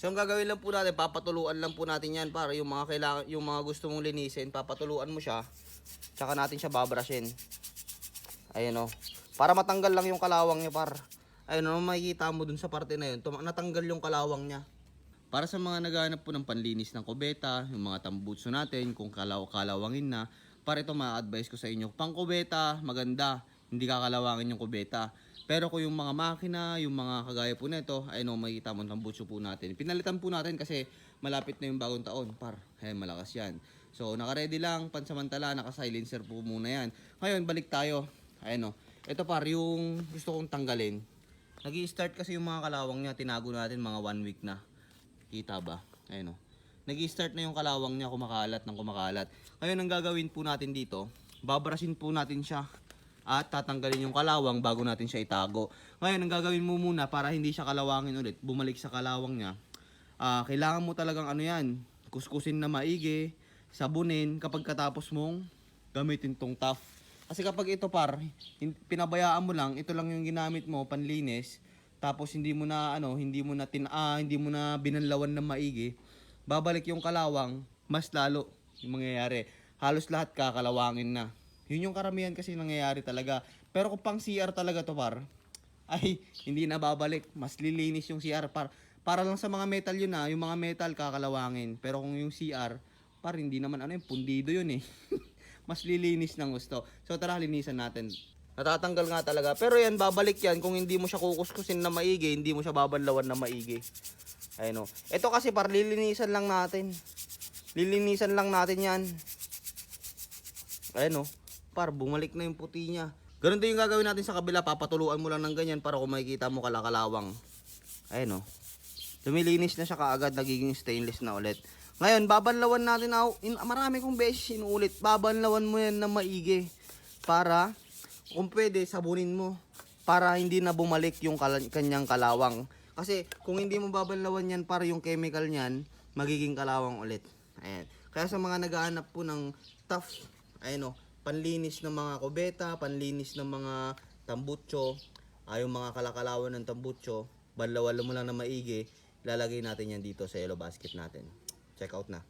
So ang gagawin lang po natin, papatuluan lang po natin yan para yung mga kailangan, yung mga gusto mong linisin, papatuluan mo siya. Tsaka natin siya babrushin. Ayun o. Para matanggal lang yung kalawang niya par. Ayun o, makikita mo dun sa parte na yun, natanggal yung kalawang niya. Para sa mga naghahanap po ng panlinis ng kubeta, yung mga tambutso natin, kung kalawangin na, para ito ma-advise ko sa inyo. Pang kubeta, maganda, hindi kakalawangin yung kubeta. Pero kung yung mga makina, yung mga kagaya po nito, ayun o, makikita mo tambutso po natin. Pinalitan po natin kasi malapit na yung bagong taon, par. Ayun, malakas yan. So, naka-ready lang, pansamantala, naka-silencer po muna yan. Ngayon, balik tayo. Ayun o. Ito par, yung gusto kong tanggalin. Nag-i-start kasi yung mga kalawang niya, tinago natin mga 1 week na. Kita ba? Ayun o. Nag-i-start na yung kalawang niya kumakalat ng kumakalat. Ngayon ang gagawin po natin dito, babrasin po natin siya at tatanggalin yung kalawang bago natin siya itago. Ngayon ang gagawin mo muna para hindi siya kalawangin ulit, bumalik sa kalawang niya. Kailangan mo talagang ano yan, kuskusin na maigi, sabunin kapag katapos mong gamitin tong tough. Kasi kapag ito par, pinabayaan mo lang, ito lang yung ginamit mo panlinis, tapos hindi mo na binanlawan ng maigi, babalik yung kalawang, mas lalo yung mangyayari. Halos lahat kakalawangin na. Yun yung karamihan kasi nangyayari talaga. Pero kung pang CR talaga to par, ay hindi na babalik. Mas lilinis yung CR par. Para lang sa mga metal yun na, yung mga metal kakalawangin. Pero kung yung CR, par hindi naman ano yung pundido yun eh. Mas lilinis ng gusto. So tara linisan natin. Natatanggal nga talaga. Pero yan, babalik yan kung hindi mo siya kukuskusin na maigi, hindi mo siya babanlawan na maigi. Ayun o. Ito kasi par, lilinisan lang natin. Lilinisan lang natin yan. Ayun o. Par, bumalik na yung puti niya. Ganun din yung gagawin natin sa kabila. Papatuluan mo lang ng ganyan para kung makikita mo kalakalawang. Ayun o. Lumilinis na siya kaagad, nagiging stainless na ulit. Ngayon, babanlawan natin marami kong beses inuulit. Babanlawan mo yan na maigi. Para, kung pwede, sabunin mo. Para hindi na bumalik yung kanyang kalawang. Kasi, kung hindi mo babanlawan yan, para yung chemical niyan, magiging kalawang ulit. Ayan. Kaya sa mga naghahanap po ng tough, ayun o, panlinis ng mga kubeta, panlinis ng mga tambutso, yung mga kalakalawan ng tambutso, banlawan mo lang na maigi, lalagay natin yan dito sa yellow basket natin. Check out na.